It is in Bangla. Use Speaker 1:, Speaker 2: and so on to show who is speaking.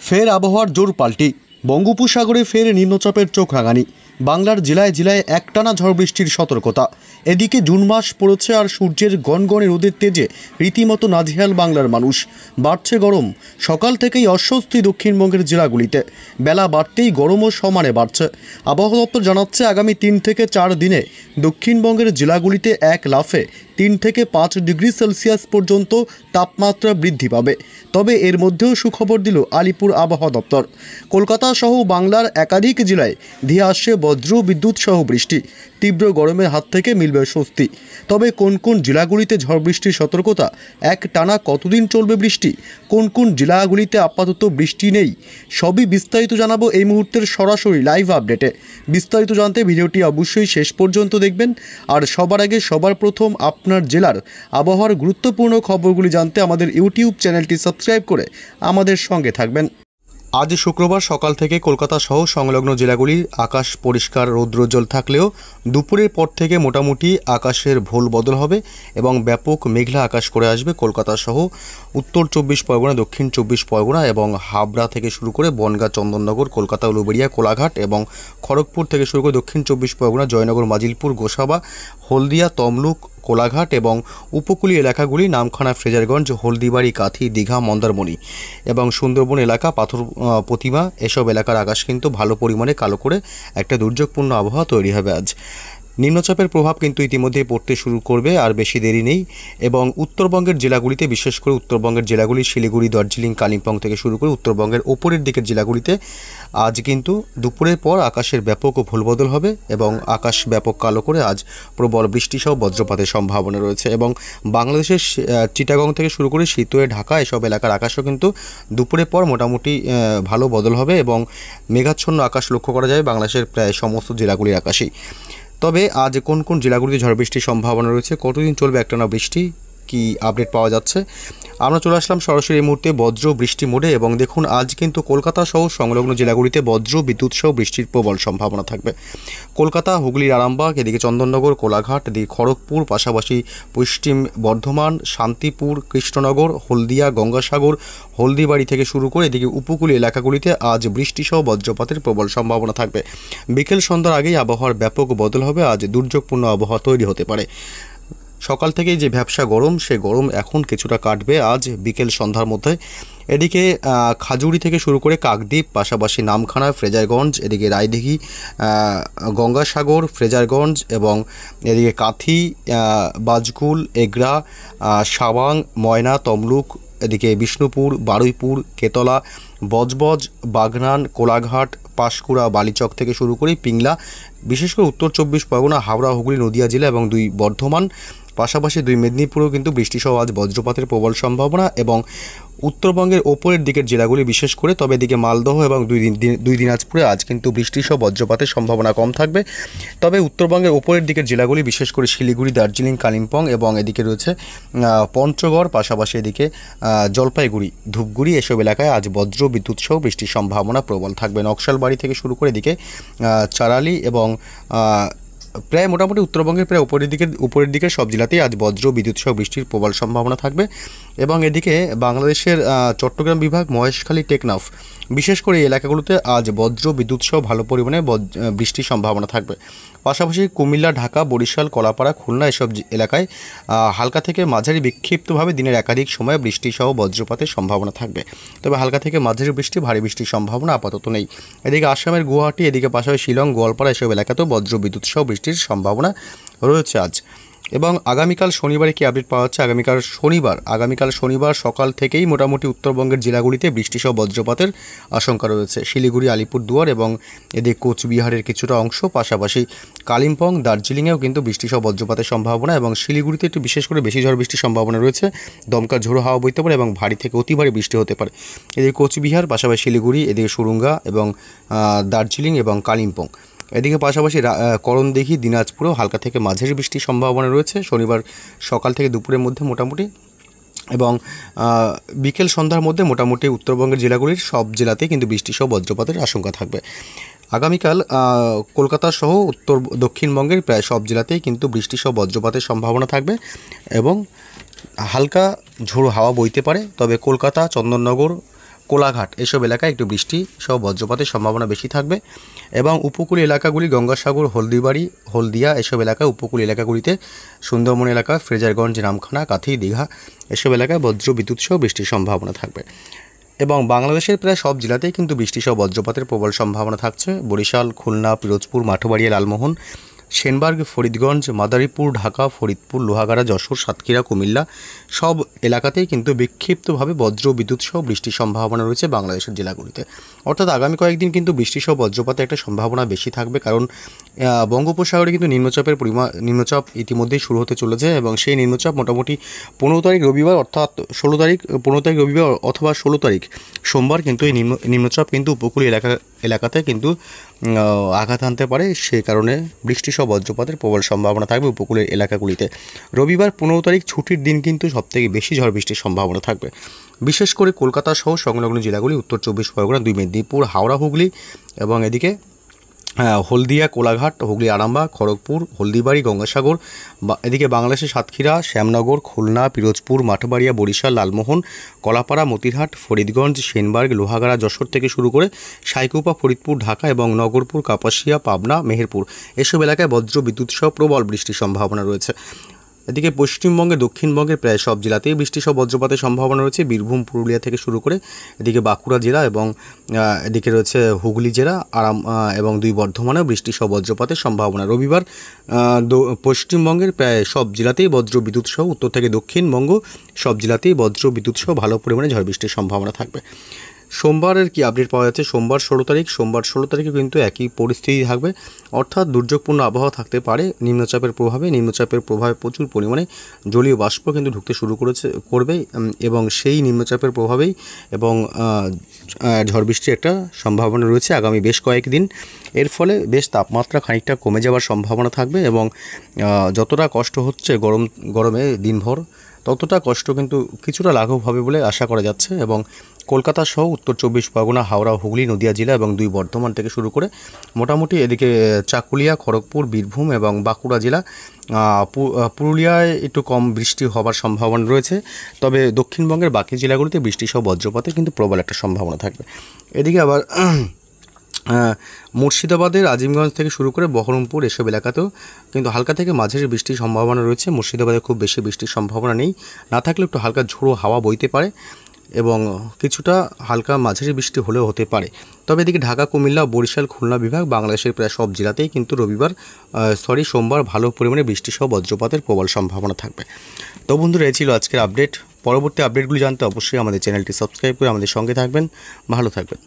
Speaker 1: ফের আবহাওয়ার জোর পাল্টি। বঙ্গোপসাগরে ফের নিম্নচাপের চোখ রাঙানি। বাংলার জেলায় জেলায় একটানা ঝড় বৃষ্টির সতর্কতা। এদিকে জুন মাস পড়েছে আর সূর্যের গনগনে রোদের তেজে রীতিমতো নাজেহাল বাংলার মানুষ। বাড়ছে গরম। সকাল থেকেই অস্বস্তি দক্ষিণবঙ্গের জেলাগুলিতে। বেলা বাড়তেই গরমও সমানে বাড়ছে। আবহাওয়া দপ্তর জানাচ্ছে আগামী 3 থেকে 4 দিনে দক্ষিণবঙ্গের জেলাগুলিতে এক লাফে 3 থেকে 5 ডিগ্রি সেলসিয়াস পর্যন্ত তাপমাত্রা বৃদ্ধি পাবে। তবে এর মধ্যেও সুখবর দিল আলিপুর আবহাওয়া দপ্তর। কলকাতা সহ বাংলার একাধিক জেলায় ধেয়ে আসছে বজ্র বিদ্যুৎ সহ বৃষ্টি। তীব্র গরমের হাত থেকে মিলবে স্বস্তি। তবে কোন কোন জেলাগুলিতে ঝড় বৃষ্টির সতর্কতা, এক টানা কতদিন চলবে বৃষ্টি, কোন কোন জেলাগুলিতে আপাতত বৃষ্টি নেই, সবই বিস্তারিত জানাবো এই মুহূর্তের সরাসরি লাইভ আপডেটে। বিস্তারিত জানতে ভিডিওটি অবশ্যই শেষ পর্যন্ত দেখবেন। আর সবার আগে সবার প্রথম আপনার জেলার আবহাওয়ার গুরুত্বপূর্ণ খবরগুলি জানতে আমাদের ইউটিউব চ্যানেলটি সাবস্ক্রাইব করে আমাদের সঙ্গে থাকবেন। আজ শুক্রবার সকাল থেকে কলকাতা সহ সংলগ্ন জেলাগুলির আকাশ পরিষ্কার রৌদ্রোজ্জ্বল থাকলেও দুপুরের পর থেকে মোটামুটি আকাশের ভোল বদল হবে এবং ব্যাপক মেঘলা আকাশ করে আসবে কলকাতা সহ উত্তর 24 পরগনা, দক্ষিণ 24 পরগনা এবং হাবড়া থেকে শুরু করে বনগাঁ, চন্দননগর, কলকাতা, উলুবেড়িয়া, কোলাঘাট এবং খড়গপুর থেকে শুরু করে দক্ষিণ 24 পরগনা, জয়নগর, মাজিলপুর, গোসাবা, হলদিয়া, তমলুক, কোলাঘাট এবং উপকূলীয় এলাকাগুলি নামখানা, ফ্রেজারগঞ্জ, হলদিবাড়ি, কাথি, দীঘা, মন্দারমণি এবং সুন্দরবন এলাকা, পাথর প্রতিমা, এসব এলাকার আকাশ কিন্তু ভালো পরিমাণে কালো করে একটা দুর্যোগপূর্ণ আবহাওয়া তৈরি হবে আজ। নিম্নচাপের প্রভাব কিন্তু ইতিমধ্যে পড়তে শুরু করবে, আর বেশি দেরি নেই। এবং উত্তরবঙ্গের জেলাগুলিতে, বিশেষ করে উত্তরবঙ্গের জেলাগুলি শিলিগুড়ি, দার্জিলিং, কালিম্পং থেকে শুরু করে উত্তরবঙ্গের ওপরের দিকের জেলাগুলিতে আজ কিন্তু দুপুরের পর আকাশের ব্যাপক ভুলবদল হবে এবং আকাশ ব্যাপক কালো করে আজ প্রবল বৃষ্টি সহ বজ্রপাতের সম্ভাবনা রয়েছে। এবং বাংলাদেশের চিটাগং থেকে শুরু করে সিতোয়ে, ঢাকা এসব এলাকার আকাশও কিন্তু দুপুরের পর মোটামুটি ভালো বদল হবে এবং মেঘাচ্ছন্ন আকাশ লক্ষ্য করা যায় বাংলাদেশের প্রায় সমস্ত জেলাগুলির আকাশেই। তবে আজ কোন কোন জেলাগুলিতে ঝড় বৃষ্টির সম্ভাবনা রয়েছে, কতদিন চলবে একটানা বৃষ্টি, কি আপডেট পাওয়া যাচ্ছে, আমরা চলে আসলাম সরাসরি এই মুহূর্তে বজ্র বৃষ্টি মোডে। এবং দেখুন আজ কিন্তু কলকাতা সহ সংলগ্ন জেলাগুলিতে বজ্র বিদ্যুৎ সহ বৃষ্টির প্রবল সম্ভাবনা থাকবে। কলকাতা, হুগলির আরামবাগ, এদিকে চন্দননগর, কোলাঘাট, এদিকে খড়গপুর, পাশাপাশি পশ্চিম বর্ধমান, শান্তিপুর, কৃষ্ণনগর, হলদিয়া, গঙ্গাসাগর, হলদিবাড়ি থেকে শুরু করে এদিকে উপকূলীয় এলাকাগুলিতে আজ বৃষ্টি সহ বজ্রপাতের প্রবল সম্ভাবনা থাকবে। বিকেল সন্ধ্যার আগেই আবহাওয়ার ব্যাপক বদল হবে। আজ দুর্যোগপূর্ণ আবহাওয়া তৈরি হতে পারে। সকাল থেকেই যে ভ্যাপসা গরম, সে গরম এখন কিছুটা কাটবে আজ বিকেল সন্ধ্যার মধ্যে। এদিকে খাজুরি থেকে শুরু করে কাকদ্বীপ, পাশাপাশি নামখানা, ফ্রেজারগঞ্জ, এদিকে রায়দিঘি, গঙ্গাসাগর, ফ্রেজারগঞ্জ এবং এদিকে কাথি, বাজকুল, এগরা, সাওয়াং, ময়না, তমলুক, এদিকে বিষ্ণুপুর, বারুইপুর, কেতলা, বজবজ, বাগনান, কোলাঘাট, পাঁশকুড়া, বালিচক থেকে শুরু করে পিংলা, বিশেষ করে উত্তর 24 পরগনা, হাওড়া, হুগলি, নদিয়া জেলা এবং 2 বর্ধমান, পাশাপাশি 2 মেদিনীপুরেও কিন্তু বৃষ্টিসহ আজ বজ্রপাতের প্রবল সম্ভাবনা। এবং উত্তরবঙ্গের ওপরের দিকের জেলাগুলি বিশেষ করে, তবে এদিকে মালদহ এবং 2 দিনাজপুরে আজ কিন্তু বৃষ্টিসহ বজ্রপাতের সম্ভাবনা কম থাকবে। তবে উত্তরবঙ্গের ওপরের দিকের জেলাগুলি বিশেষ করে শিলিগুড়ি, দার্জিলিং, কালিম্পং এবং এদিকে রয়েছে পঞ্চগড়, পাশাপাশি এদিকে জলপাইগুড়ি, ধূপগুড়ি এসব এলাকায় আজ বজ্র বিদ্যুৎ সহ বৃষ্টির সম্ভাবনা প্রবল থাকবে। নকশালবাড়ি থেকে শুরু করে এদিকে চারালি এবং প্রায় মোটামুটি উত্তরবঙ্গের প্রায় উপরের দিকের সব জেলাতেই আজ বজ্র বিদ্যুৎ সহ বৃষ্টির প্রবল সম্ভাবনা থাকবে। এবং এদিকে বাংলাদেশের চট্টগ্রাম বিভাগ, মহেশখালী, টেকনাফ বিশেষ করে এই এলাকাগুলোতে আজ বজ্র বিদ্যুৎ সহ ভালো পরিমাণে বৃষ্টির সম্ভাবনা থাকবে। পাশাপাশি কুমিল্লা, ঢাকা, বরিশাল, কলাপাড়া, খুলনা এসব এলাকায় হালকা থেকে মাঝারি বিক্ষিপ্তভাবে দিনের একাধিক সময় বৃষ্টি সহ বজ্রপাতের সম্ভাবনা থাকবে। তবে হালকা থেকে মাঝারি বৃষ্টি, ভারী বৃষ্টির সম্ভাবনা আপাতত নেই। এদিকে আসামের গুয়াহাটি, এদিকে পাশাপাশি শিলং, গোয়ালপাড়া এসব এলাকাতেও বজ্র বিদ্যুৎ সহ বৃষ্টির সম্ভাবনা রয়েছে আজ। এবং আগামীকাল শনিবারে কি আপডেট পাওয়া যাচ্ছে, আগামীকাল শনিবার সকাল থেকেই মোটামুটি উত্তরবঙ্গের জেলাগুলিতে বৃষ্টিসহ বজ্রপাতের আশঙ্কা রয়েছে। শিলিগুড়ি, আলিপুরদুয়ার এবং এদিকে কোচবিহারের কিছুটা অংশ, পাশাপাশি কালিম্পং, দার্জিলিংয়েও কিন্তু বৃষ্টিসহ বজ্রপাতের সম্ভাবনা। এবং শিলিগুড়িতে একটু বিশেষ করে বেশি ঝড় বৃষ্টির সম্ভাবনা রয়েছে। দমকা ঝোড়ো হাওয়া বইতে পারে এবং ভারী থেকে অতি ভারী বৃষ্টি হতে পারে। এদিকে কোচবিহার, পাশাপাশি শিলিগুড়ি, এদিকে সুরুঙ্গা এবং দার্জিলিং এবং কালিম্পং, এদিকে পাশাপাশি করণদিঘি, দিনাজপুরেও হালকা থেকে মাঝারি বৃষ্টির সম্ভাবনা রয়েছে শনিবার সকাল থেকে দুপুরের মধ্যে মোটামুটি। এবং বিকেল সন্ধ্যার মধ্যে মোটামুটি উত্তরবঙ্গের জেলাগুলির সব জেলাতেই কিন্তু বৃষ্টিসহ বজ্রপাতের আশঙ্কা থাকবে। আগামীকাল কলকাতা সহ দক্ষিণবঙ্গের প্রায় সব জেলাতেই কিন্তু বৃষ্টিসহ বজ্রপাতের সম্ভাবনা থাকবে এবং হালকা ঝোড়ো হাওয়া বইতে পারে। তবে কলকাতা, চন্দননগর, কোলাঘাট এসব এলাকায় একটু বৃষ্টি সহ বজ্রপাতের সম্ভাবনা বেশি থাকবে এবং উপকূল এলাকাগুলি গঙ্গাসাগর, হলদিবাড়ি, হলদিয়া এসব এলাকায় উপকূল এলাকাগুলিতে সুন্দরবন এলাকা, ফ্রেজারগঞ্জ, নামখানা, কাথি, দীঘা এসব এলাকায় বজ্র বিদ্যুৎ সহ বৃষ্টির সম্ভাবনা থাকবে এবং বাংলাদেশের প্রায় সব জেলাতেই কিন্তু বৃষ্টি সহ বজ্রপাতের প্রবল সম্ভাবনা থাকছে। বরিশাল, খুলনা, পিরোজপুর, মাঠবাড়িয়া, লালমোহন, সেনবার্গ, ফরিদগঞ্জ, মাদারীপুর, ঢাকা, ফরিদপুর, লোহাগাড়া, যশোর, সাতক্ষীরা, কুমিল্লা সব এলাকাতেই কিন্তু বিক্ষিপ্তভাবে বজ্র বিদ্যুৎ সহ বৃষ্টির সম্ভাবনা রয়েছে বাংলাদেশের জেলাগুলিতে। অর্থাৎ আগামী কয়েকদিন কিন্তু বৃষ্টি সহ বজ্রপাতের একটা সম্ভাবনা বেশি থাকবে, কারণ বঙ্গোপসাগরে কিন্তু নিম্নচাপ ইতিমধ্যেই শুরু হতে চলেছে এবং সেই নিম্নচাপ মোটামুটি 15 তারিখ রবিবার অর্থাৎ 15 তারিখ রবিবার অথবা 16 তারিখ সোমবার কিন্তু এই নিম্নচাপ কিন্তু উপকূলীয় এলাকাতে কিন্তু আঘাত আনতে পারে। সে কারণে বৃষ্টি সহ বজ্রপাতের প্রবল সম্ভাবনা থাকবে উপকূলের এলাকাগুলিতে। রবিবার 15 তারিখ ছুটির দিন কিন্তু সবথেকে বেশি ঝড় বৃষ্টির সম্ভাবনা থাকবে, বিশেষ করে কলকাতা সহ সংলগ্ন জেলাগুলি, উত্তর 24 পরগনা, 2 মেদিনীপুর, হাওড়া, হুগলি এবং এদিকে হলদিয়া, কোলাঘাট, হুগলি, আরামবাগ, খড়গপুর, হলদিবাড়ি, গঙ্গাসাগর, এদিকে বাংলাদেশের সাতক্ষীরা, শ্যামনগর, খুলনা, পিরোজপুর, মাঠবাড়িয়া, বরিশাল, লালমোহন, কলাপাড়া, মতিরহাট, ফরিদগঞ্জ, সেনবার্গ, লোহাগাড়া, যশোর থেকে শুরু করে সাইকুপা, ফরিদপুর, ঢাকা এবং নগরপুর, কাপাসিয়া, পাবনা, মেহেরপুর এসব এলাকায় বজ্র বিদ্যুৎ সহ প্রবল বৃষ্টির সম্ভাবনা রয়েছে। এদিকে পশ্চিমবঙ্গে, দক্ষিণবঙ্গের প্রায় সব জেলাতেই বৃষ্টি সহ বজ্রপাতের সম্ভাবনা রয়েছে। বীরভূম, পুরুলিয়া থেকে শুরু করে এদিকে বাঁকুড়া জেলা এবং এদিকে রয়েছে হুগলি জেলা এবং 2 বর্ধমানেও বৃষ্টি সহ বজ্রপাতের সম্ভাবনা। রবিবার পশ্চিমবঙ্গের প্রায় সব জেলাতেই বজ্র বিদ্যুৎ সহ, উত্তর থেকে দক্ষিণবঙ্গ সব জেলাতেই বজ্র বিদ্যুৎ সহ ভালো পরিমাণে ঝড় বৃষ্টির সম্ভাবনা থাকবে। সোমবারের কি আপডেট পাওয়া যাচ্ছে? সোমবার 16 তারিখে কিন্তু একই পরিস্থিতি থাকবে, অর্থাৎ দুর্যোগপূর্ণ আবহাওয়া থাকতে পারে। নিম্নচাপের প্রভাবে প্রচুর পরিমাণে জলীয় বাষ্প কিন্তু ঢুকতে শুরু করবে এবং সেই নিম্নচাপের প্রভাবেই এবং ঝড় বৃষ্টির একটা সম্ভাবনা রয়েছে আগামী বেশ কয়েকদিন। এর ফলে বেশ তাপমাত্রা খানিকটা কমে যাওয়ার সম্ভাবনা থাকবে এবং যতটা কষ্ট হচ্ছে গরমে দিনভর, ততটা কষ্ট কিন্তু কিছুটা লাঘব হবে বলে আশা করা যাচ্ছে এবং কলকাতা সহ উত্তর 24 পরগনা, হাওড়া, হুগলি, নদিয়া জেলা এবং 2 বর্ধমান থেকে শুরু করে মোটামুটি এদিকে চাকুলিয়া, খড়গপুর, বীরভূম এবং বাঁকুড়া জেলা, পুরুলিয়ায় একটু কম বৃষ্টি হওয়ার সম্ভাবনা রয়েছে। তবে দক্ষিণবঙ্গের বাকি জেলাগুলিতে বৃষ্টি সহ বজ্রপাতে কিন্তু প্রবল একটা সম্ভাবনা থাকবে। এদিকে আবার মুর্শিদাবাদের আজিমগঞ্জ থেকে শুরু করে বহরমপুর এসব এলাকাতেও কিন্তু হালকা থেকে মাঝারি বৃষ্টির সম্ভাবনা রয়েছে। মুর্শিদাবাদে খুব বেশি বৃষ্টির সম্ভাবনা নেই, না থাকলে একটু হালকা ঝোড়ো হাওয়া বইতে পারে এবং কিছুটা হালকা মাঝারি বৃষ্টি হলেও হতে পারে। তবে এদিকে ঢাকা, কুমিল্লা, বরিশাল, খুলনা বিভাগ, বাংলাদেশের প্রায় সব জেলাতেই কিন্তু সোমবার ভালো পরিমাণে বৃষ্টি সহ বজ্রপাতের প্রবল সম্ভাবনা থাকবে। তো বন্ধুরা, এই ছিল আজকের আপডেট। পরবর্তী আপডেটগুলি জানতে অবশ্যই আমাদের চ্যানেলটি সাবস্ক্রাইব করে আমাদের সঙ্গে থাকবেন। ভালো থাকবেন।